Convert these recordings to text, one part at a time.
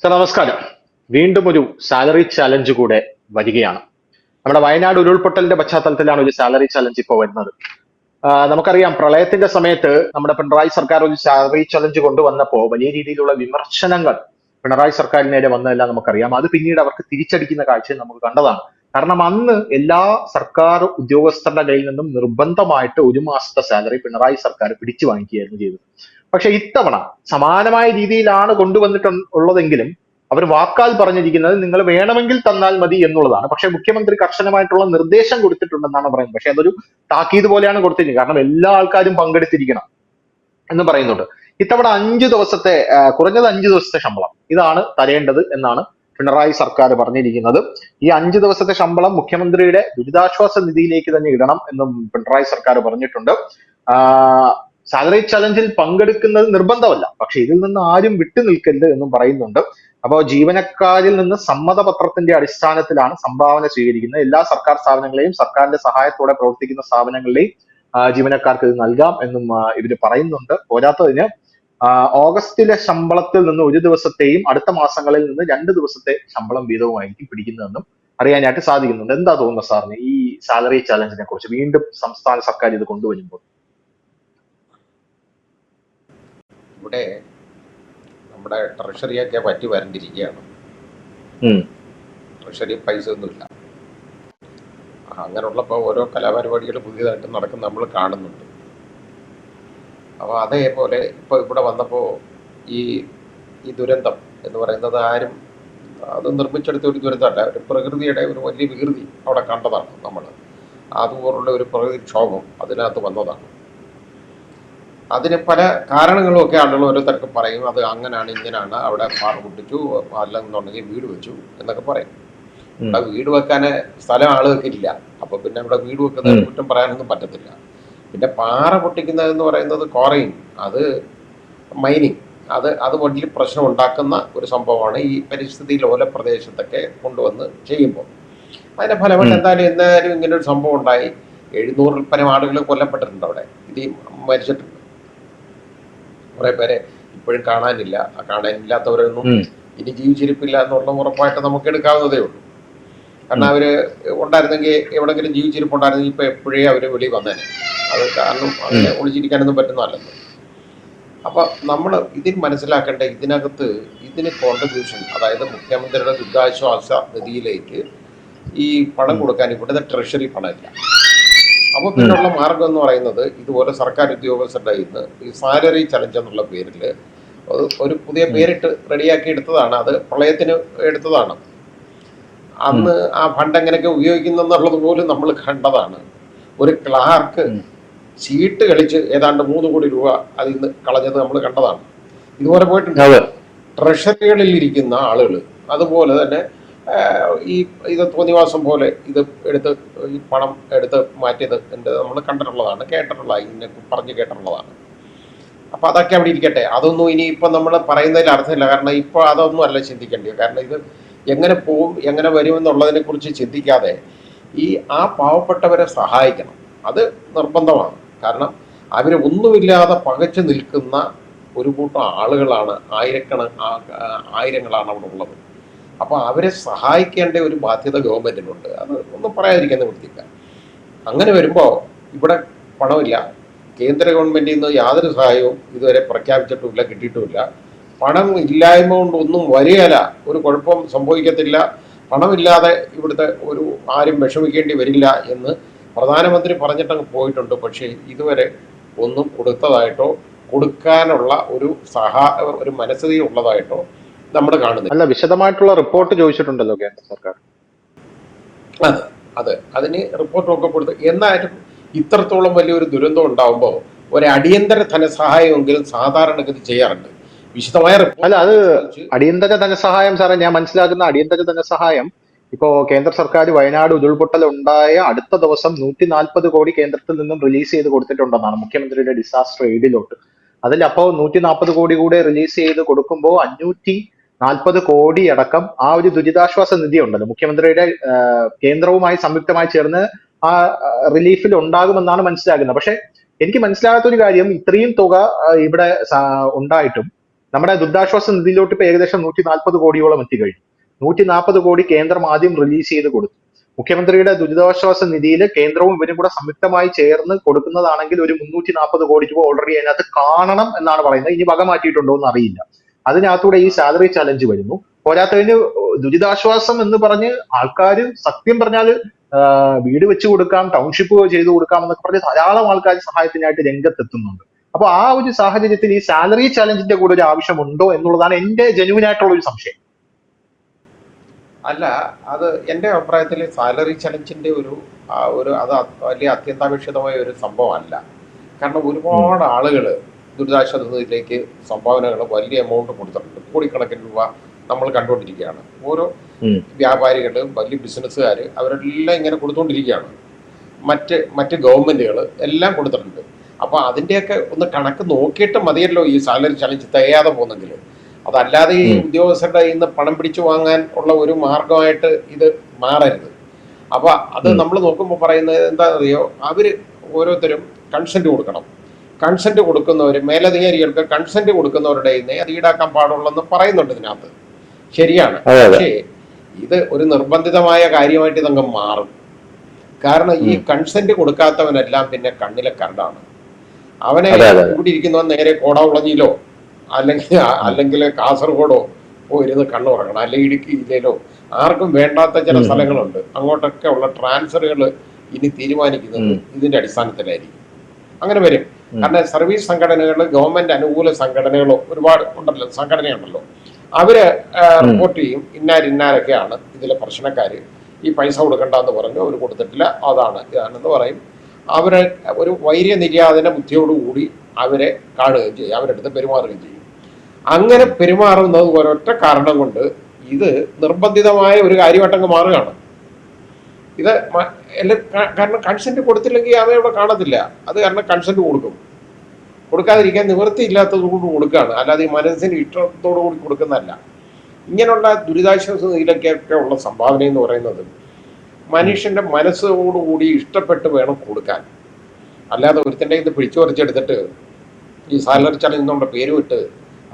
Sir നമസ്കാരം. വീണ്ടും ഒരു സാലറി ചാലഞ്ച് കൂടെ വരികയാണ്. നമ്മുടെ വയനാട് ഉരുൾപൊട്ടലിന്റെ പശ്ചാത്തലത്തിലാണ് ഒരു സാലറി ചാലഞ്ച് ഇപ്പോൾ വരുന്നത്. നമുക്കറിയാം, പ്രളയത്തിന്റെ സമയത്ത് നമ്മുടെ പിണറായി സർക്കാർ ഒരു സാലറി ചലഞ്ച് കൊണ്ടുവന്നപ്പോൾ വലിയ രീതിയിലുള്ള വിമർശനങ്ങൾ പിണറായി സർക്കാരിനെതിരെ വന്നതെല്ലാം നമുക്കറിയാം. അത് പിന്നീട് അവർക്ക് തിരിച്ചടിക്കുന്ന കാഴ്ച നമുക്ക് കണ്ടതാണ്. കാരണം അന്ന് എല്ലാ സർക്കാർ ഉദ്യോഗസ്ഥരുടെ കയ്യിൽ നിന്നും നിർബന്ധമായിട്ട് ഒരു മാസത്തെ സാലറി പിണറായി സർക്കാർ പിടിച്ചു വാങ്ങിക്കുകയായിരുന്നു ചെയ്തത്. പക്ഷെ ഇത്തവണ സമാനമായ രീതിയിലാണ് കൊണ്ടുവന്നിട്ടുള്ളതെങ്കിലും അവർ വാക്കാൽ പറഞ്ഞിരിക്കുന്നത് നിങ്ങൾ വേണമെങ്കിൽ തന്നാൽ മതി എന്നുള്ളതാണ്. പക്ഷെ മുഖ്യമന്ത്രി കർശനമായിട്ടുള്ള നിർദ്ദേശം കൊടുത്തിട്ടുണ്ടെന്നാണ് പറയുന്നത്. പക്ഷെ അതൊരു താക്കീത് പോലെയാണ് കൊടുത്തിരിക്കുന്നത്. കാരണം എല്ലാ ആൾക്കാരും പങ്കെടുത്തിരിക്കണം എന്ന് പറയുന്നുണ്ട്. ഇത്തവണ 5 ദിവസത്തെ കുറഞ്ഞത് 5 ദിവസത്തെ ശമ്പളം ഇതാണ് തരേണ്ടത് എന്നാണ് പിണറായി സർക്കാർ പറഞ്ഞിരിക്കുന്നത്. ഈ 5 ദിവസത്തെ ശമ്പളം മുഖ്യമന്ത്രിയുടെ ദുരിതാശ്വാസ നിധിയിലേക്ക് തന്നെ ഇടണം എന്നും പിണറായി സർക്കാർ പറഞ്ഞിട്ടുണ്ട്. സാലറി ചലഞ്ചിൽ പങ്കെടുക്കുന്നത് നിർബന്ധമല്ല, പക്ഷെ ഇതിൽ നിന്ന് ആരും വിട്ടു നിൽക്കരുത് എന്നും പറയുന്നുണ്ട്. അപ്പോൾ ജീവനക്കാരിൽ നിന്ന് സമ്മതപത്രത്തിന്റെ അടിസ്ഥാനത്തിലാണ് സംഭാവന സ്വീകരിക്കുന്നത്. എല്ലാ സർക്കാർ സ്ഥാപനങ്ങളെയും സർക്കാരിന്റെ സഹായത്തോടെ പ്രവർത്തിക്കുന്ന സ്ഥാപനങ്ങളിലെയും ജീവനക്കാർക്ക് ഇത് നൽകാം എന്നും ഇവര് പറയുന്നുണ്ട്. പോരാത്തതിന് ഓഗസ്റ്റിലെ ശമ്പളത്തിൽ നിന്ന് 1 ദിവസത്തെയും അടുത്ത മാസങ്ങളിൽ നിന്ന് 2 ദിവസത്തെ ശമ്പളം വീതവുമായിരിക്കും പിടിക്കുന്നതെന്നും അറിയാനായിട്ട് സാധിക്കുന്നുണ്ട്. എന്താ തോന്നുന്നത് സാറിന് ഈ സാലറി ചാലഞ്ചിനെ കുറിച്ച് വീണ്ടും സംസ്ഥാന സർക്കാർ ഇത് കൊണ്ടുവരുമ്പോൾ? ഇവിടെ നമ്മുടെ ട്രഷറിയൊക്കെ പറ്റി വരണ്ടിരിക്കുകയാണ്. ട്രഷറി പൈസ ഒന്നുമില്ല. അങ്ങനെയുള്ളപ്പോൾ ഓരോ കലാപരിപാടികൾ പുതിയതായിട്ട് നടക്കുന്ന നമ്മൾ കാണുന്നുണ്ട്. അപ്പോൾ അതേപോലെ ഇപ്പോൾ ഇവിടെ വന്നപ്പോൾ ഈ ഈ ദുരന്തം എന്ന് പറയുന്നത് ആരും അത് നിർമ്മിച്ചെടുത്ത ഒരു ദുരന്തമല്ല, ഒരു പ്രകൃതിയുടെ ഒരു വലിയ വികൃതി അവിടെ കണ്ടതാണ് നമ്മൾ. അതുപോലുള്ള ഒരു പ്രകൃതിക്ഷോഭം അതിനകത്ത് വന്നതാണ്. അതിന് പല കാരണങ്ങളും ഒക്കെ ആളുകൾ ഓരോരുത്തർക്ക് പറയും. അത് അങ്ങനെയാണ് ഇങ്ങനെയാണ്, അവിടെ പാറ പൊട്ടിച്ചു, അല്ലെന്നുണ്ടെങ്കിൽ വീട് വെച്ചു എന്നൊക്കെ പറയും. അവിടെ വീട് വെക്കാൻ സ്ഥലം ആളുകൾക്ക് ഇല്ല. അപ്പൊ പിന്നെ അവിടെ വീട് വെക്കുന്നതിന് കുറ്റം പറയാനൊന്നും പറ്റത്തില്ല. പിന്നെ പാറ പൊട്ടിക്കുന്നതെന്ന് പറയുന്നത് ക്വാറയും, അത് മൈനിങ്, അത് വലിയ പ്രശ്നം ഉണ്ടാക്കുന്ന ഒരു സംഭവമാണ് ഈ പരിസ്ഥിതി ലോല പ്രദേശത്തൊക്കെ കൊണ്ടുവന്ന് ചെയ്യുമ്പോൾ. അതിന്റെ ഫലമായിട്ട് എന്തായാലും ഇങ്ങനെ ഒരു സംഭവം ഉണ്ടായി. 700-ൽ പരം ആളുകൾ കൊല്ലപ്പെട്ടിട്ടുണ്ട് അവിടെ. ഇത് മരിച്ചിട്ടുണ്ട്. കുറെ പേരെ ഇപ്പോഴും കാണാനില്ല. കാണാനില്ലാത്തവരൊന്നും ഇനി ജീവിച്ചിരിപ്പില്ല എന്നുള്ള ഉറപ്പായിട്ട് നമുക്ക് എടുക്കാവുന്നതേ ഉള്ളൂ. കാരണം അവര് ഉണ്ടായിരുന്നെങ്കിൽ, എവിടെങ്കിലും ജീവിച്ചിരിപ്പുണ്ടായിരുന്നെങ്കിൽ ഇപ്പൊ എപ്പോഴേ അവര് വെളി വന്നേനെ. അത് കാരണം അങ്ങനെ ഒളിച്ചിരിക്കാനൊന്നും പറ്റുന്നതല്ലെന്ന്. അപ്പൊ നമ്മൾ ഇതിൽ മനസ്സിലാക്കേണ്ട, ഇതിന് കോൺട്രിബ്യൂഷൻ, അതായത് മുഖ്യമന്ത്രിയുടെ ദുരിതാശ്വാസ നിധിയിലേക്ക് ഈ പണം കൊടുക്കാൻ ഇവിടുത്തെ ട്രഷറി പണമില്ല. അപ്പോൾ പിന്നുള്ള മാർഗം എന്ന് പറയുന്നത് ഇതുപോലെ സർക്കാർ ഉദ്യോഗസ്ഥരുടെ ഇന്ന് ഈ സാലറി ചലഞ്ച് എന്നുള്ള പേരിൽ ഒരു പുതിയ പേരിട്ട് റെഡിയാക്കി എടുത്തതാണ്. അത് പ്രളയത്തിന് എടുത്തതാണ്. അന്ന് ആ ഫണ്ട് എങ്ങനെയൊക്കെ ഉപയോഗിക്കുന്നുള്ളത് പോലും നമ്മൾ കണ്ടതാണ്. ഒരു ക്ലാർക്ക് ചീട്ട് കളിച്ച് ഏതാണ്ട് 3 കോടി രൂപ അതിൽ നിന്ന് കളഞ്ഞത് നമ്മൾ കണ്ടതാണ്. ഇതുപോലെ പോയിട്ടുണ്ട്. ട്രഷറികളിൽ ഇരിക്കുന്ന ആളുകൾ അതുപോലെ തന്നെ ഇത് തോന്നിവാസം പോലെ ഇത് എടുത്ത് ഈ പണം എടുത്ത് മാറ്റിയത് നമ്മൾ കണ്ടിട്ടുള്ളതാണ്, പറഞ്ഞു കേട്ടിട്ടുള്ളതാണ്. അപ്പൊ അതൊക്കെ അവിടെ ഇരിക്കട്ടെ. അതൊന്നും ഇനിയിപ്പം നമ്മൾ പറയുന്നതിൽ അർത്ഥമില്ല. കാരണം ഇപ്പോൾ അതൊന്നും അല്ല ചിന്തിക്കേണ്ടത്. കാരണം ഇത് എങ്ങനെ പോവും, എങ്ങനെ വരുമെന്നുള്ളതിനെ കുറിച്ച് ചിന്തിക്കാതെ ആ പാവപ്പെട്ടവരെ സഹായിക്കണം. അത് നിർബന്ധമാണ്. കാരണം അവര് ഒന്നുമില്ലാതെ പകച്ചു നിൽക്കുന്ന ഒരു കൂട്ടം ആളുകളാണ്, ആയിരങ്ങളാണ് അവിടെ ഉള്ളത്. അപ്പോൾ അവരെ സഹായിക്കേണ്ട ഒരു ബാധ്യത ഗവൺമെന്റിനുണ്ട്. അത് ഒന്നും പറയാതിരിക്കാൻ നിവൃത്തിയില്ല. അങ്ങനെ വരുമ്പോൾ ഇവിടെ പണമില്ല. കേന്ദ്ര ഗവൺമെന്റിൽ നിന്ന് യാതൊരു സഹായവും ഇതുവരെ പ്രഖ്യാപിച്ചിട്ടുമില്ല, കിട്ടിയിട്ടുമില്ല. പണം ഇല്ലായ്മ കൊണ്ട് ഒന്നും വരികയില്ല, ഒരു കുഴപ്പം സംഭവിക്കത്തില്ല. പണമില്ലാതെ ഇവിടുത്തെ ആരും വിഷമിക്കേണ്ടി വരില്ല എന്ന് പ്രധാനമന്ത്രി പറഞ്ഞിട്ടങ്ങ് പോയിട്ടുണ്ട്. പക്ഷേ ഇതുവരെ ഒന്നും കൊടുത്തതായിട്ടോ കൊടുക്കാനുള്ള ഒരു മനസ്ഥിതി ഉള്ളതായിട്ടോ നമ്മൾ കാണുന്നില്ല. അല്ല, വിശദമായിട്ടുള്ള റിപ്പോർട്ട് ചോദിച്ചിട്ടുണ്ടല്ലോ കേന്ദ്ര സർക്കാർ. അതെ, അതിന് റിപ്പോർട്ടൊക്കെ കൊടുത്ത്. എന്നാലും ഇത്രത്തോളം വലിയൊരു ദുരന്തം ഉണ്ടാവുമ്പോൾ ഒരു അടിയന്തര ധനസഹായമെങ്കിലും സാധാരണഗതി ചെയ്യാറുണ്ട്. വിശദമായ അല്ല, അത് അടിയന്തര ധനസഹായം സാറേ, ഞാൻ മനസ്സിലാക്കുന്ന അടിയന്തര ധനസഹായം ഇപ്പോ കേന്ദ്ര സർക്കാർ വയനാട് ഉരുൾപൊട്ടൽ ഉണ്ടായ അടുത്ത ദിവസം 140 കോടി കേന്ദ്രത്തിൽ നിന്നും റിലീസ് ചെയ്ത് കൊടുത്തിട്ടുണ്ടെന്നാണ് മുഖ്യമന്ത്രിയുടെ ഡിസാസ്റ്റർ എയ്ഡിലോട്ട്. അതിൽ അപ്പോ 140 കോടി കൂടെ റിലീസ് ചെയ്ത് കൊടുക്കുമ്പോൾ 540 കോടി അടക്കം ആ ഒരു ദുരിതാശ്വാസ നിധി ഉണ്ടല്ലോ, മുഖ്യമന്ത്രിയുടെ കേന്ദ്രവുമായി സംയുക്തമായി ചേർന്ന് ആ റിലീഫിൽ ഉണ്ടാകുമെന്നാണ് മനസ്സിലാക്കുന്നത്. പക്ഷെ എനിക്ക് മനസ്സിലാകാത്ത ഒരു കാര്യം, ഇത്രയും തുക ഇവിടെ ഉണ്ടായിട്ടും നമ്മുടെ ദുരിതാശ്വാസ നിധിയിലോട്ട് ഇപ്പൊ ഏകദേശം 140 കോടിയോളം എത്തിക്കഴിഞ്ഞു. 140 കോടി കേന്ദ്രം ആദ്യം റിലീസ് ചെയ്ത് കൊടുത്തു. മുഖ്യമന്ത്രിയുടെ ദുരിതാശ്വാസ നിധിയിൽ കേന്ദ്രവും ഇവരും കൂടെ സംയുക്തമായി ചേർന്ന് കൊടുക്കുന്നതാണെങ്കിൽ ഒരു 340 കോടി രൂപ ഓൾറെഡി അതിനകത്ത് കാണണം എന്നാണ് പറയുന്നത്. ഇനി വക മാറ്റിയിട്ടുണ്ടോ എന്ന് അറിയില്ല. അതിനകത്തൂടെ ഈ സാലറി ചലഞ്ച് വരുന്നു. പോരാത്തതിന് ദുരിതാശ്വാസം എന്ന് പറഞ്ഞ് ആൾക്കാർ സത്യം പറഞ്ഞാൽ വീട് വെച്ച് കൊടുക്കാം, ടൗൺഷിപ്പ് ചെയ്തു കൊടുക്കാം എന്നൊക്കെ പറഞ്ഞ് ധാരാളം ആൾക്കാർ സഹായത്തിനായിട്ട് രംഗത്തെത്തുന്നുണ്ട്. അപ്പൊ ആ ഒരു സാഹചര്യത്തിൽ ഈ സാലറി ചാലഞ്ചിന്റെ കൂടെ ഒരു ആവശ്യമുണ്ടോ എന്നുള്ളതാണ് എന്റെ ജെന്യുവൻ ആയിട്ടുള്ള ഒരു സംശയം. അല്ല, അത് എൻ്റെ അഭിപ്രായത്തിൽ സാലറി ചലഞ്ചിൻ്റെ അത് വലിയ അത്യന്താപേക്ഷിതമായ ഒരു സംഭവമല്ല. കാരണം ഉം, ഒരുപാട് ആളുകൾ ദുരിതാശ്വാസ നിധിയിലേക്ക് സംഭാവനകൾ വലിയ എമൗണ്ട് കൊടുത്തിട്ടുണ്ട്. കോടിക്കണക്കിന് രൂപ നമ്മൾ കണ്ടുകൊണ്ടിരിക്കുകയാണ്. ഓരോ ഉം, വ്യാപാരികൾ, വലിയ ബിസിനസ്സുകാർ, അവരെല്ലാം ഇങ്ങനെ കൊടുത്തുകൊണ്ടിരിക്കുകയാണ്. മറ്റ് ഗവൺമെൻറ്റുകൾ എല്ലാം കൊടുത്തിട്ടുണ്ട്. അപ്പോൾ അതിൻ്റെയൊക്കെ ഒന്ന് കണക്ക് നോക്കിയിട്ട് മതിയല്ലോ ഈ സാലറി ചലഞ്ച് തികയാതെ പോകുന്നെങ്കിൽ. അതല്ലാതെ ഈ ഉം, ഉദ്യോഗസ്ഥരുടെ കയ്യിൽ നിന്ന് പണം പിടിച്ചു വാങ്ങാൻ ഉള്ള ഒരു മാർഗമായിട്ട് ഇത് മാറരുത്. അപ്പോൾ അത് ഉം, നമ്മൾ നോക്കുമ്പോൾ പറയുന്നത് എന്താണെന്നറിയോ, അവർ ഓരോരുത്തരും കൺസെൻറ്റ് കൊടുക്കണം. കൺസെൻറ്റ് കൊടുക്കുന്നവർ, മേലധികാരികൾക്ക് കൺസെൻറ്റ് കൊടുക്കുന്നവരുടെ കയ്യിൽ നിന്ന് അത് ഈടാക്കാൻ പാടുള്ളെന്ന് പറയുന്നുണ്ട് ഇതിനകത്ത്. ശരിയാണ്. അതെ അതെ. പക്ഷേ ഇത് ഒരു നിർബന്ധിതമായ കാര്യമായിട്ട് ഇതങ്ങ് മാറും. കാരണം ഈ ഉം, കൺസെൻറ്റ് കൊടുക്കാത്തവനെല്ലാം പിന്നെ കണ്ണിലെ കരടാണ്. അവനെ അതെ അതെ അതെ. ഇവിടെ ഇരിക്കുന്നവൻ നേരെ കോടാകുളഞ്ഞിയിലോ അല്ലെങ്കിൽ ഉം, അല്ലെങ്കിൽ കാസർഗോഡോ പോയിരുന്ന് കണ്ണുറങ്ങണം, അല്ലെങ്കിൽ ഇടുക്കി ജില്ലയിലോ. ആർക്കും വേണ്ടാത്ത ചില ഉം, ഉം, സ്ഥലങ്ങളുണ്ട്. അങ്ങോട്ടൊക്കെ ഉള്ള ട്രാൻസ്ഫറുകൾ ഇനി തീരുമാനിക്കുന്നത് ഉം, ഇതിന്റെ അടിസ്ഥാനത്തിലായിരിക്കും. അങ്ങനെ വരും. ഉം, കാരണം സർവീസ് സംഘടനകൾ, ഗവൺമെന്റ് അനുകൂല സംഘടനകളോ ഒരുപാട് ഉണ്ടല്ലോ, സംഘടനയുണ്ടല്ലോ. അവര് ഉം, റിപ്പോർട്ട് ചെയ്യും, ഇന്നാരൊക്കെയാണ് ഇതിലെ പ്രശ്നക്കാർ, ഈ പൈസ കൊടുക്കണ്ടെന്ന് പറഞ്ഞു, അവർ കൊടുത്തിട്ടില്ല, ഇതാണെന്ന് പറയും. അവരെ ഒരു വൈര്യനിര്യാതന ബുദ്ധിയോടുകൂടി അവരെ കാണുകയും ചെയ്യും, അവരെടുത്ത് പെരുമാറുകയും ചെയ്യും. അങ്ങനെ പെരുമാറുന്നത് ഒരൊറ്റ കാരണം കൊണ്ട് ഇത് നിർബന്ധിതമായ ഒരു കാര്യമായിട്ടങ്ങ് മാറുകയാണ്. ഇത് കാരണം കൺസെന്റ് കൊടുത്തില്ലെങ്കിൽ അവ ഇവിടെ കാണത്തില്ല. അത് കാരണം കൺസെന്റ് കൊടുക്കും. കൊടുക്കാതിരിക്കാൻ നിവൃത്തിയില്ലാത്തത് കൊണ്ട് കൊടുക്കുകയാണ്, അല്ലാതെ ഈ മനസ്സിന് ഇഷ്ടത്തോടു കൂടി കൊടുക്കുന്നതല്ല. ഇങ്ങനെയുള്ള ദുരിതാശ്വാസ നിധിയിലൊക്കെ ഉള്ള സംഭാവന എന്ന് പറയുന്നത് ഉം, മനുഷ്യന്റെ മനസ്സോടുകൂടി ഇഷ്ടപ്പെട്ട് വേണം കൊടുക്കാൻ. അല്ലാതെ ഒരുത്തൻ്റെ ഇത് പിടിച്ചു പറിച്ചെടുത്തിട്ട് ഈ സാലറി ചലഞ്ച് നമ്മുടെ പേര് വിട്ട്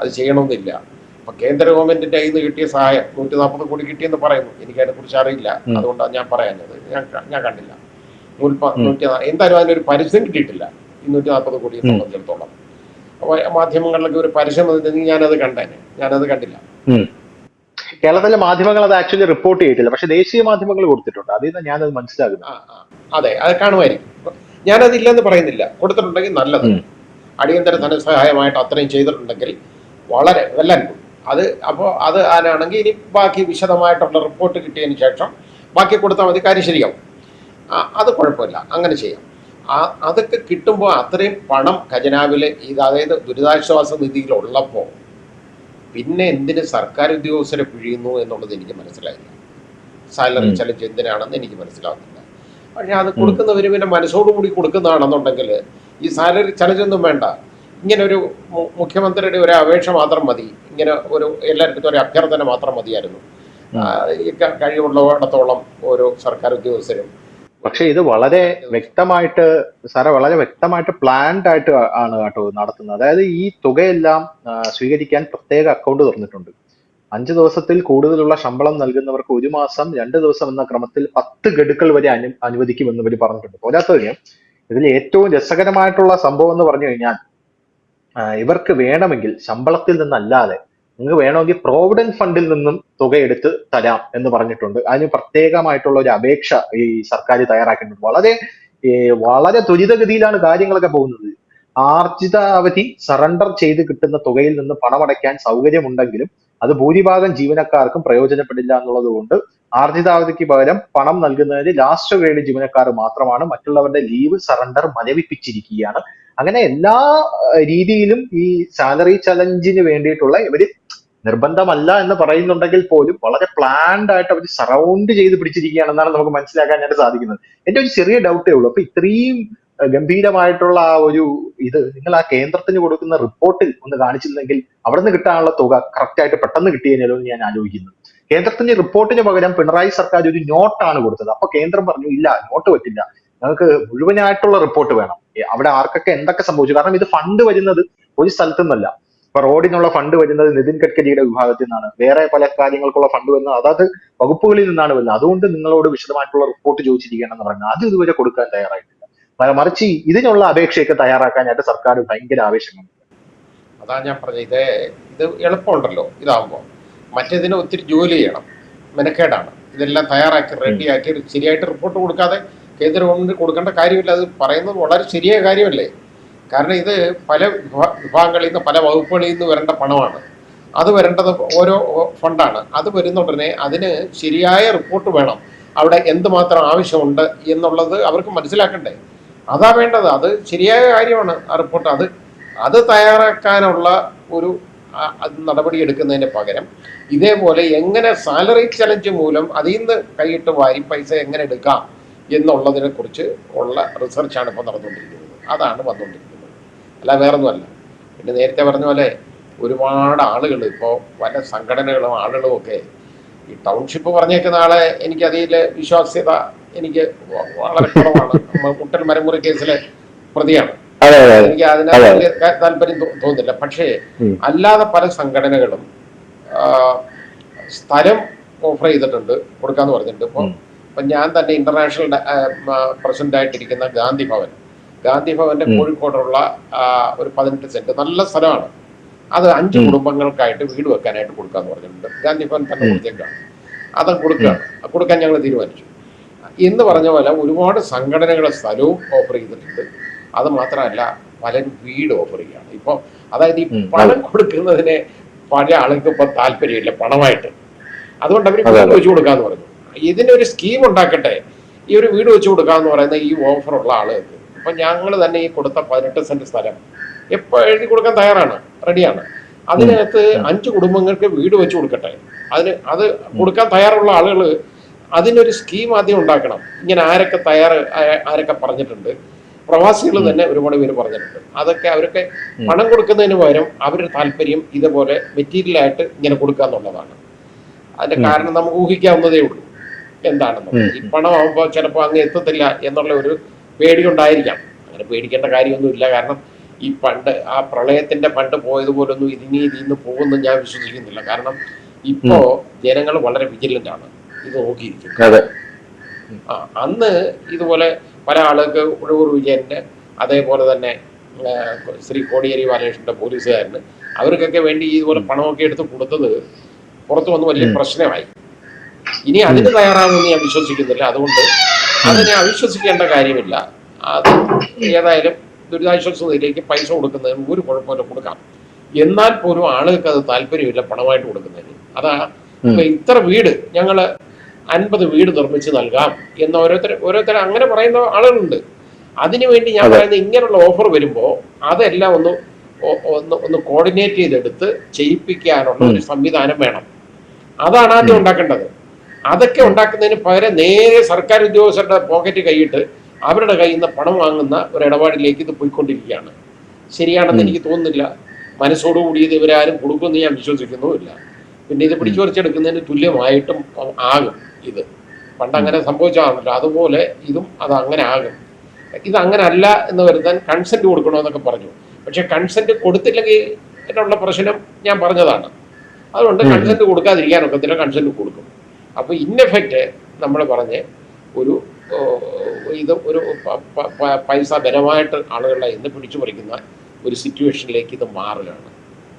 അത് ചെയ്യണമെന്നില്ല. അപ്പം കേന്ദ്ര ഗവൺമെന്റിന്റെ കയ്യിൽ നിന്ന് കിട്ടിയ സഹായം 140 കോടി കിട്ടിയെന്ന് പറയുന്നു. എനിക്കതിനെക്കുറിച്ച് അറിയില്ല, ഉം, അതുകൊണ്ടാണ് ഞാൻ പറയാഞ്ഞത്. ഞാൻ കണ്ടില്ല. ഉം, എന്തായാലും അതിനൊരു പരസ്യം കിട്ടിയിട്ടില്ല ഈ 140 കോടിയെ ഉം, സംബന്ധിച്ചിടത്തോളം. അപ്പോൾ മാധ്യമങ്ങളിലൊക്കെ ഒരു പരസ്യം വന്നിട്ടുണ്ടെങ്കിൽ ഞാനത് കണ്ടേനെ. ഞാനത് കണ്ടില്ല. ഉം. കേരളത്തിലെ മാധ്യമങ്ങൾ അത് ആക്ച്വലി റിപ്പോർട്ട് ചെയ്തിട്ടില്ല, പക്ഷെ ദേശീയ മാധ്യമങ്ങൾ കൊടുത്തിട്ടുണ്ട്. അതിൽ നിന്ന് ഞാനത് മനസ്സിലാക്കുന്നത്. ആ ആ അതെ, അത് കാണുമായിരിക്കും. ഞാനതില്ലെന്ന് പറയുന്നില്ല. കൊടുത്തിട്ടുണ്ടെങ്കിൽ നല്ലത്. ഉം, അടിയന്തര ധനസഹായമായിട്ട് അത്രയും ചെയ്തിട്ടുണ്ടെങ്കിൽ വളരെ വെല്ലൻ ഗുഡ്. അപ്പോൾ അത് ആനാണെങ്കിൽ ഇനി ബാക്കി വിശദമായിട്ടുള്ള റിപ്പോർട്ട് കിട്ടിയതിന് ശേഷം ബാക്കി കൊടുത്താൽ മതി, കാര്യം ശരിയാവും. അത് കുഴപ്പമില്ല, അങ്ങനെ ചെയ്യാം. അതൊക്കെ കിട്ടുമ്പോൾ അത്രയും പണം ഖജനാവിൽ അതായത് ദുരിതാശ്വാസ നിധിയിലുള്ളപ്പോൾ പിന്നെ എന്തിന് സർക്കാർ ഉദ്യോഗസ്ഥരെ പിഴിയുന്നു എന്നുള്ളത് എനിക്ക് മനസ്സിലായില്ല. സാലറി ഉം, ചലഞ്ച് എന്തിനാണെന്ന് എനിക്ക് മനസ്സിലാകുന്നില്ല. പക്ഷേ അത് ഉം, കൊടുക്കുന്നവർ പിന്നെ മനസ്സോടുകൂടി കൊടുക്കുന്നതാണെന്നുണ്ടെങ്കിൽ ഈ സാലറി ചലഞ്ചൊന്നും വേണ്ട. ഇങ്ങനെ ഒരു മുഖ്യമന്ത്രിയുടെ ഒരു അപേക്ഷ മാത്രം മതി, ഇങ്ങനെ ഒരു എല്ലാവരുടെ ഒരു അഭ്യർത്ഥന മാത്രം മതിയായിരുന്നു. ഉം. ഈ കഴിവുള്ളിടത്തോളം ഓരോ സർക്കാർ ഉദ്യോഗസ്ഥരും പക്ഷെ ഇത് വളരെ വ്യക്തമായിട്ട്, സാറെ, വളരെ വ്യക്തമായിട്ട് പ്ലാൻഡ് ആയിട്ട് ആണ് കേട്ടോ നടത്തുന്നത്. അതായത് ഈ തുകയെല്ലാം സ്വീകരിക്കാൻ പ്രത്യേക അക്കൗണ്ട് തുറന്നിട്ടുണ്ട്. 5 ദിവസത്തിൽ കൂടുതലുള്ള ശമ്പളം നൽകുന്നവർക്ക് 1 മാസം 2 ദിവസം എന്ന ക്രമത്തിൽ 10 ഗഡുക്കൾ വരെ അനുവദിക്കുമെന്ന് ഇവർ പറഞ്ഞിട്ടുണ്ട്. പോരാത്തതിന് ഇതിൽ ഏറ്റവും രസകരമായിട്ടുള്ള സംഭവം എന്ന് പറഞ്ഞു കഴിഞ്ഞാൽ, ഇവർക്ക് വേണമെങ്കിൽ ശമ്പളത്തിൽ നിന്നല്ലാതെ നിങ്ങൾക്ക് വേണമെങ്കിൽ പ്രോവിഡന്റ് ഫണ്ടിൽ നിന്നും തുക എടുത്ത് തരാം എന്ന് പറഞ്ഞിട്ടുണ്ട്. അതിന് പ്രത്യേകമായിട്ടുള്ള ഒരു അപേക്ഷ ഈ സർക്കാർ തയ്യാറാക്കിയിട്ടുണ്ട്. വളരെ ത്വരിതഗതിയിലാണ് കാര്യങ്ങളൊക്കെ പോകുന്നത്. ആർജിത അവധി സറണ്ടർ ചെയ്ത് കിട്ടുന്ന തുകയിൽ നിന്ന് പണമടയ്ക്കാൻ സൗകര്യമുണ്ടെങ്കിലും അത് ഭൂരിഭാഗം ജീവനക്കാർക്കും പ്രയോജനപ്പെടില്ല എന്നുള്ളത് കൊണ്ട് ആർജിതാവധിക്ക് പകരം പണം നൽകുന്നതിന് ലാസ്റ്റ് ഗ്രേഡ് ജീവനക്കാർ മാത്രമാണ്. മറ്റുള്ളവരുടെ ലീവ് സറണ്ടർ മരവിപ്പിച്ചിരിക്കുകയാണ്. അങ്ങനെ എല്ലാ രീതിയിലും ഈ സാലറി ചലഞ്ചിന് വേണ്ടിയിട്ടുള്ള ഇവര് നിർബന്ധമല്ല എന്ന് പറയുന്നുണ്ടെങ്കിൽ പോലും വളരെ പ്ലാൻഡ് ആയിട്ട് അവർ സറൗണ്ട് ചെയ്ത് പിടിച്ചിരിക്കുകയാണെന്നാണ് നമുക്ക് മനസ്സിലാക്കാനായിട്ട് സാധിക്കുന്നത്. എന്റെ ഒരു ചെറിയ ഡൗട്ടേ ഉള്ളൂ. അപ്പൊ ഇത്രയും ഗംഭീരമായിട്ടുള്ള ആ ഒരു ഇത് നിങ്ങൾ ആ കേന്ദ്രത്തിന് കൊടുക്കുന്ന റിപ്പോർട്ടിൽ ഒന്ന് കാണിച്ചിരുന്നെങ്കിൽ അവിടെ നിന്ന് കിട്ടാനുള്ള തുക കറക്റ്റ് ആയിട്ട് പെട്ടെന്ന് കിട്ടിയതിനല്ലോ എന്ന് ഞാൻ ആലോചിക്കുന്നത്. കേന്ദ്രത്തിന്റെ റിപ്പോർട്ടിന് പകരം പിണറായി സർക്കാർ ഒരു നോട്ടാണ് കൊടുത്തത്. അപ്പൊ കേന്ദ്രം പറഞ്ഞു ഇല്ല, നോട്ട് പറ്റില്ല, ഞങ്ങൾക്ക് മുഴുവനായിട്ടുള്ള റിപ്പോർട്ട് വേണം, അവിടെ ആർക്കൊക്കെ എന്തൊക്കെ സംഭവിച്ചു. കാരണം ഇത് ഫണ്ട് വരുന്നത് ഒരു സ്ഥലത്തു നിന്നല്ല, ഇപ്പൊ റോഡിനുള്ള ഫണ്ട് വരുന്നത് നിതിൻ ഗഡ്കരിയുടെ വിഭാഗത്തിൽ നിന്നാണ്, വേറെ പല കാര്യങ്ങൾക്കുള്ള ഫണ്ട് വരുന്നത് അതാത് വകുപ്പുകളിൽ നിന്നാണ് വരുന്നത്. അതുകൊണ്ട് നിങ്ങളോട് വിശദമായിട്ടുള്ള റിപ്പോർട്ട് ചോദിച്ചിരിക്കുകയാണെന്ന് പറഞ്ഞു, അത് ഇതുവരെ കൊടുക്കാൻ തയ്യാറായിട്ടില്ല. മറിച്ച് ഇതിനുള്ള അപേക്ഷയൊക്കെ തയ്യാറാക്കാനായിട്ട് സർക്കാർ ഭയങ്കര ആവേശമാണ്. അതാ ഞാൻ പറഞ്ഞത്, ഇത് എളുപ്പമുണ്ടല്ലോ ഇതാകുമ്പോൾ. മറ്റേതിന് ഒത്തിരി ജോലി ചെയ്യണം, മെനക്കേടാണ്. ഇതെല്ലാം തയ്യാറാക്കി റെഡിയാക്കി ശരിയായിട്ട് റിപ്പോർട്ട് കൊടുക്കാതെ കേന്ദ്ര ഗവൺമെന്റ് കൊടുക്കേണ്ട കാര്യമില്ല. അത് പറയുന്നത് വളരെ ശരിയായ കാര്യമല്ലേ? കാരണം ഇത് പല വിഭാഗങ്ങളിൽ നിന്ന്, പല വകുപ്പുകളിൽ നിന്ന് വരേണ്ട പണമാണ്. അത് വരേണ്ടത് ഓരോ ഫണ്ടാണ്. അത് വരുന്ന ഉടനെ അതിന് ശരിയായ റിപ്പോർട്ട് വേണം, അവിടെ എന്തുമാത്രം ആവശ്യമുണ്ട് എന്നുള്ളത് അവർക്ക് മനസ്സിലാക്കണ്ടേ. അതാ വേണ്ടത്. അത് ശരിയായ കാര്യമാണ് ആ റിപ്പോർട്ട്. അത് തയ്യാറാക്കാനുള്ള ഒരു നടപടി എടുക്കുന്നതിന് പകരം ഇതേപോലെ എങ്ങനെ സാലറി ചലഞ്ച് മൂലം അതിൽ നിന്ന് കൈയിട്ട് വാരി പൈസ എങ്ങനെ എടുക്കാം എന്നുള്ളതിനെ കുറിച്ച് ഉള്ള റിസർച്ചാണ് ഇപ്പോൾ നടന്നുകൊണ്ടിരിക്കുന്നത്. അതാണ് വന്നുകൊണ്ടിരിക്കുന്നത്, അല്ല വേറൊന്നുമല്ല. പിന്നെ നേരത്തെ പറഞ്ഞ പോലെ ഒരുപാട് ആളുകൾ ഇപ്പോൾ പല സംഘടനകളും ആളുകളും ഒക്കെ ഈ ടൗൺഷിപ്പ് പറഞ്ഞേക്കുന്ന ആളെ എനിക്കതിൽ വിശ്വാസ്യത എനിക്ക് വളരെ കുറവാണ്. മുട്ടൽ മരമുറി കേസിലെ പ്രതിയാണ്, എനിക്ക് അതിനകത്ത് വലിയ താല്പര്യം തോന്നുന്നില്ല. പക്ഷേ അല്ലാതെ പല സംഘടനകളും സ്ഥലം ഓഫർ ചെയ്തിട്ടുണ്ട്, കൊടുക്കാന്ന് പറഞ്ഞിട്ടുണ്ട്. ഇപ്പൊ ഞാൻ തന്നെ ഇന്റർനാഷണൽ പ്രസിഡന്റ് ആയിട്ടിരിക്കുന്ന ഗാന്ധി ഭവന്റെ കോഴിക്കോടുള്ള ഒരു 18 സെന്റ് നല്ല സ്ഥലമാണ്. അത് 5 കുടുംബങ്ങൾക്കായിട്ട് വീട് വെക്കാനായിട്ട് കൊടുക്കാന്ന് പറഞ്ഞിട്ടുണ്ട്. ഗാന്ധി ഭവൻ തന്നെ കൊടുത്തേക്കാണ്, അത് കൊടുക്കാൻ ഞങ്ങൾ തീരുമാനിച്ചു. എന്ന് പറഞ്ഞ പോലെ ഒരുപാട് സംഘടനകളെ സ്ഥലവും ഓഫർ ചെയ്തിട്ടുണ്ട്. അത് മാത്രമല്ല പലരും വീട് ഓഫർ ചെയ്യുകയാണ് ഇപ്പോൾ. അതായത് ഈ പണം കൊടുക്കുന്നതിന് പല ആളുകൾക്ക് ഇപ്പം താല്പര്യമില്ല പണമായിട്ട്. അതുകൊണ്ട് അവർ വീട് വെച്ച് കൊടുക്കാന്ന് പറഞ്ഞു. ഇതിനൊരു സ്കീം ഉണ്ടാക്കട്ടെ, ഈ ഒരു വീട് വെച്ച് കൊടുക്കാന്ന് പറയുന്ന ഈ ഓഫറുള്ള ആളുകൾക്ക്. ഇപ്പൊ ഞങ്ങൾ തന്നെ ഈ കൊടുത്ത 18 സെന്റ് സ്ഥലം എപ്പോൾ എഴുതി കൊടുക്കാൻ തയ്യാറാണ്, റെഡിയാണ്. അതിനകത്ത് 5 കുടുംബങ്ങൾക്ക് വീട് വെച്ച് കൊടുക്കട്ടെ. അത് കൊടുക്കാൻ തയ്യാറുള്ള ആളുകൾ അതിനൊരു സ്കീം ആദ്യം ഉണ്ടാക്കണം. ഇങ്ങനെ ആരൊക്കെ പറഞ്ഞിട്ടുണ്ട്, പ്രവാസികൾ തന്നെ ഒരുപാട് പേര് പറഞ്ഞിട്ടുണ്ട്. അവരൊക്കെ പണം കൊടുക്കുന്നതിന് പകരം അവരുടെ താല്പര്യം ഇതുപോലെ മെറ്റീരിയലായിട്ട് ഇങ്ങനെ കൊടുക്കുക എന്നുള്ളതാണ്. അതിന്റെ കാരണം നമുക്ക് ഊഹിക്കാവുന്നതേ ഉള്ളൂ എന്താണെന്ന്. ഈ പണമാകുമ്പോൾ ചിലപ്പോൾ അങ്ങ് എത്തത്തില്ല എന്നുള്ള ഒരു പേടി കൊണ്ടായിരിക്കാം. അങ്ങനെ പേടിക്കേണ്ട കാര്യമൊന്നുമില്ല. കാരണം ഈ ആ പ്രളയത്തിന്റെ ഫണ്ട് പോയതുപോലൊന്നും ഇതിന്ന് പോകുമെന്ന് ഞാൻ വിശ്വസിക്കുന്നില്ല. കാരണം ഇപ്പോ ജനങ്ങൾ വളരെ വിജിലന്റ് ആണ്, ഇത് നോക്കിയിരിക്കുന്നത്. അന്ന് ഇതുപോലെ പല ആളുകൾക്ക് ഉഴവൂർ വിജയന്റെ, അതേപോലെ തന്നെ ശ്രീ കോടിയേരി ബാലകൃഷ്ണന്റെ പോലീസുകാരന്, അവർക്കൊക്കെ വേണ്ടി ഇതുപോലെ പണമൊക്കെ എടുത്ത് കൊടുത്തത് പുറത്തു വന്ന് വലിയ പ്രശ്നമായി. ഇനി അതിന് തയ്യാറാകുമെന്ന് ഞാൻ വിശ്വസിക്കുന്നില്ല. അതുകൊണ്ട് അതിനെ അവിശ്വസിക്കേണ്ട കാര്യമില്ല. അത് ഏതായാലും ദുരിതാശ്വാസ നിധിയിലേക്ക് പൈസ കൊടുക്കുന്നതിന് ഒരു കുഴപ്പമില്ല, കൊടുക്കാം. എന്നാൽ പോലും ആളുകൾക്ക് അത് താല്പര്യമില്ല പണമായിട്ട് കൊടുക്കുന്നതിന്. അതാ ഇപ്പൊ ഇത്ര വീട് ഞങ്ങൾ 50 വീട് നിർമ്മിച്ച് നൽകാം എന്ന് ഓരോരുത്തർ അങ്ങനെ പറയുന്ന ആളുകളുണ്ട്. അതിനുവേണ്ടി ഞാൻ പറയുന്നത് ഇങ്ങനെയുള്ള ഓഫർ വരുമ്പോൾ അതെല്ലാം ഒന്ന് കോർഡിനേറ്റ് ചെയ്തെടുത്ത് ചെയ്യിപ്പിക്കാനുള്ള ഒരു സംവിധാനം വേണം. അതാണ് ആദ്യം ഉണ്ടാക്കേണ്ടത്. അതൊക്കെ ഉണ്ടാക്കുന്നതിന് പകരം നേരെ സർക്കാർ ഉദ്യോഗസ്ഥരുടെ പോക്കറ്റ് കൈയിട്ട് അവരുടെ കയ്യിൽ നിന്ന് പണം വാങ്ങുന്ന ഒരു ഇടപാടിലേക്ക് ഇത് പോയിക്കൊണ്ടിരിക്കുകയാണ്. ശരിയാണെന്ന് എനിക്ക് തോന്നുന്നില്ല. മനസ്സോടുകൂടി ഇത് ഇവരാരും കൊടുക്കുമെന്ന് ഞാൻ വിശ്വസിക്കുന്നുമില്ല. പിന്നെ ഇത് പിടിച്ചുപറിച്ചെടുക്കുന്നതിന് തുല്യമായിട്ടും ആകും. ഇത് പണ്ടങ്ങനെ സംഭവിച്ചാണല്ലോ, അതുപോലെ ഇതും അത് അങ്ങനെ ആകും. ഇതങ്ങനെ അല്ല എന്ന് വരുത്താൻ കൺസെന്റ് കൊടുക്കണമെന്നൊക്കെ പറഞ്ഞു. പക്ഷെ കൺസെന്റ് കൊടുത്തില്ലെങ്കിൽ എന്നുള്ള പ്രശ്നം ഞാൻ പറഞ്ഞതാണ്. അതുകൊണ്ട് കൺസെന്റ് കൊടുക്കാതിരിക്കാനൊക്കത്തില്ല, കൺസെന്റ് കൊടുക്കും. അപ്പൊ ഇന്നെഫക്റ്റ് നമ്മൾ പറഞ്ഞ് ഒരു പൈസ ബലമായിട്ട് ആളുകളെ ഇന്ന് പിടിച്ചു പറിക്കുന്ന ഒരു സിറ്റുവേഷനിലേക്ക് ഇത് മാറുകയാണ്.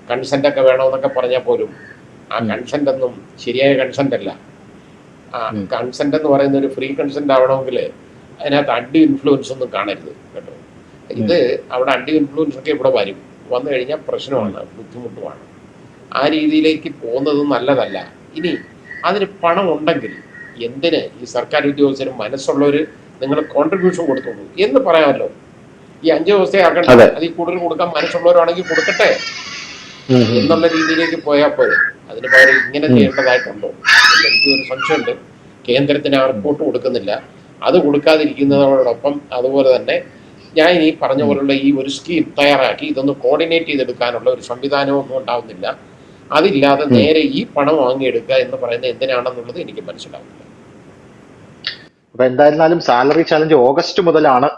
കൺസെന്റ് ഒക്കെ വേണമെന്നൊക്കെ പറഞ്ഞാൽ പോലും ആ കൺസെന്റ് ഒന്നും ശരിയായ കൺസെന്റ് അല്ല. ആ കൺസെന്റ് എന്ന് പറയുന്ന ഒരു ഫ്രീ കൺസെന്റ് ആവണമെങ്കിൽ അതിനകത്ത് അണ്ടി ഇൻഫ്ലുവൻസ് ഒന്നും കാണരുത് കേട്ടോ. ഇത് അവിടെ അണ്ടി ഇൻഫ്ലുവൻസ് ഒക്കെ ഇവിടെ വന്നു കഴിഞ്ഞാൽ പ്രശ്നമാണ്, ബുദ്ധിമുട്ടുമാണ്. ആ രീതിയിലേക്ക് പോകുന്നത് നല്ലതല്ല. ഇനി അതിന് പണം ഉണ്ടെങ്കിൽ എന്തിന് ഈ സർക്കാർ ഉദ്യോഗസ്ഥരും മനസ്സുള്ളവർ നിങ്ങൾ കോൺട്രിബ്യൂഷൻ കൊടുത്തോളൂ എന്ന് പറയാമല്ലോ. ഈ 5 ദിവസത്തെയാക്കണ്ട, അതിൽ കൂടുതൽ കൊടുക്കാൻ മനസ്സുള്ളവരാണെങ്കിൽ കൊടുക്കട്ടെ എന്നുള്ള രീതിയിലേക്ക് പോയാൽ പോരെ. അതിന് പകരം ഇങ്ങനെ ചെയ്യേണ്ടതായിട്ടുണ്ടോ എനിക്കൊരു സംശയമുണ്ട്. കേന്ദ്രത്തിന് ആ റിപ്പോർട്ട് കൊടുക്കുന്നില്ല. അത് കൊടുക്കാതിരിക്കുന്നതോടൊപ്പം അതുപോലെ തന്നെ ഞാൻ ഈ പറഞ്ഞ പോലുള്ള ഈ ഒരു സ്കീം തയ്യാറാക്കി ഇതൊന്ന് കോർഡിനേറ്റ് ചെയ്തെടുക്കാനുള്ള ഒരു സംവിധാനവും ഒന്നും ഉണ്ടാവുന്നില്ല. അതില്ലാതെ നേരെ ഈ പണം വാങ്ങിയെടുക്കുക എന്ന് പറയുന്നത് എന്തിനാണെന്നുള്ളത് എനിക്ക് മനസ്സിലാവില്ല. അപ്പൊ എന്തായിരുന്നാലും സാലറി ചാലഞ്ച് ഓഗസ്റ്റ് മുതലാണ്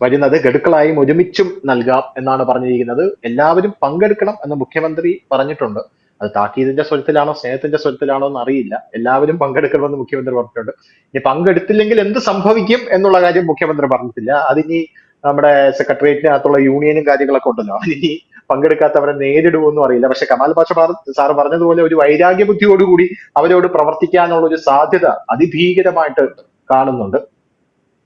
വരുന്നത് ഗഡുക്കളായും ഒരുമിച്ചും നൽകാം എന്നാണ് പറഞ്ഞിരിക്കുന്നത്. എല്ലാവരും പങ്കെടുക്കണം എന്ന് മുഖ്യമന്ത്രി പറഞ്ഞിട്ടുണ്ട്. അത് താക്കീതിന്റെ സ്വരത്തിലാണോ സ്നേഹത്തിന്റെ സ്വരത്തിലാണോ എന്ന് അറിയില്ല. എല്ലാവരും പങ്കെടുക്കണമെന്ന് മുഖ്യമന്ത്രി പറഞ്ഞിട്ടുണ്ട്. ഇനി പങ്കെടുത്തില്ലെങ്കിൽ എന്ത് സംഭവിക്കും എന്നുള്ള കാര്യം മുഖ്യമന്ത്രി പറഞ്ഞിട്ടില്ല. അതിനി നമ്മുടെ സെക്രട്ടേറിയറ്റിനകത്തുള്ള യൂണിയനും കാര്യങ്ങളൊക്കെ ഉണ്ടല്ലോ, അതിനി പങ്കെടുക്കാത്തവരെ നേരിടുമെന്നും അറിയില്ല. പക്ഷെ കമാൽ പാഷ സാർ പറഞ്ഞതുപോലെ ഒരു വൈരാഗ്യ ബുദ്ധിയോടുകൂടി അവരോട് പ്രവർത്തിക്കാനുള്ള ഒരു സാധ്യത അതിഭീകരമായിട്ട് കാണുന്നുണ്ട്.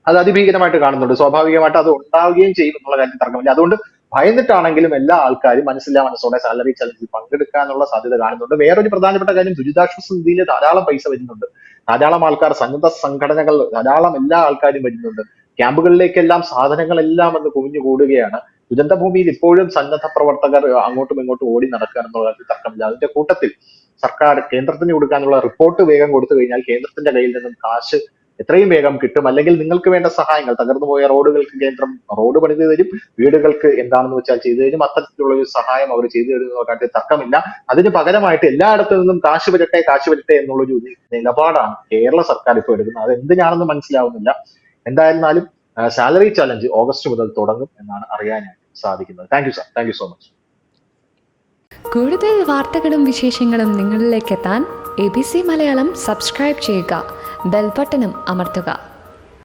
അത് അതിഭീകരമായിട്ട് കാണുന്നുണ്ട്. സ്വാഭാവികമായിട്ട് അത് ഉണ്ടാവുകയും ചെയ്യും എന്നുള്ള കാര്യത്തിൽ തർക്കമില്ല. അതുകൊണ്ട് ഭയന്നിട്ടാണെങ്കിലും എല്ലാ ആൾക്കാരും മനസ്സില്ലാ മനസ്സോടെ സാലറി ചലഞ്ചിൽ പങ്കെടുക്കാനുള്ള സാധ്യത കാണുന്നുണ്ട്. വേറൊരു പ്രധാനപ്പെട്ട കാര്യം, ദുരിതാശ്വാസ നിധിയിൽ ധാരാളം പൈസ വരുന്നുണ്ട്. ധാരാളം ആൾക്കാർ, സന്നദ്ധ സംഘടനകൾ, ധാരാളം എല്ലാ ആൾക്കാരും വരുന്നുണ്ട്. ക്യാമ്പുകളിലേക്കെല്ലാം സാധനങ്ങളെല്ലാം വന്ന് കുവിഞ്ഞു കൂടുകയാണ്. ദുരന്തഭൂമിയിൽ ഇപ്പോഴും സന്നദ്ധ പ്രവർത്തകർ അങ്ങോട്ടും ഇങ്ങോട്ടും ഓടി നടക്കുക എന്നുള്ള കാര്യത്തിൽ തർക്കമില്ല. അതിന്റെ കൂട്ടത്തിൽ സർക്കാർ കേന്ദ്രത്തിന് കൊടുക്കാനുള്ള റിപ്പോർട്ട് വേഗം കൊടുത്തു കഴിഞ്ഞാൽ കേന്ദ്രത്തിന്റെ കയ്യിൽ നിന്നും കാശ് എത്രയും വേഗം കിട്ടും. അല്ലെങ്കിൽ നിങ്ങൾക്ക് വേണ്ട സഹായങ്ങൾ, തകർന്നുപോയ റോഡുകൾക്ക് കേന്ദ്രം റോഡ് പണിത് തരും, വീടുകൾക്ക് എന്താണെന്ന് വെച്ചാൽ ചെയ്തു തരും. അത്തരത്തിലുള്ള ഒരു സഹായം അവർ ചെയ്തു തരുന്ന കാര്യത്തിൽ തർക്കമില്ല. അതിന് പകരമായിട്ട് എല്ലായിടത്തു നിന്നും കാശ് വരട്ടെ എന്നുള്ളൊരു നിലപാടാണ് കേരള സർക്കാർ ഇപ്പോൾ എടുക്കുന്നത്. അത് എന്തിനാണെന്ന് മനസ്സിലാവുന്നില്ല. എന്തായിരുന്നാലും സാലറി ചലഞ്ച് ഓഗസ്റ്റ് മുതൽ തുടങ്ങും എന്നാണ് അറിയാനായിട്ട് സാധിക്കുന്നത്. Thank you sir, thank you so much. കൂടുതൽ വാർത്തകളും വിശേഷങ്ങളും നിങ്ങളിലേക്ക് എത്താൻ ABC മലയാളം സബ്സ്ക്രൈബ് ചെയ്യുക, ബെൽ ബട്ടണും അമർത്തുക.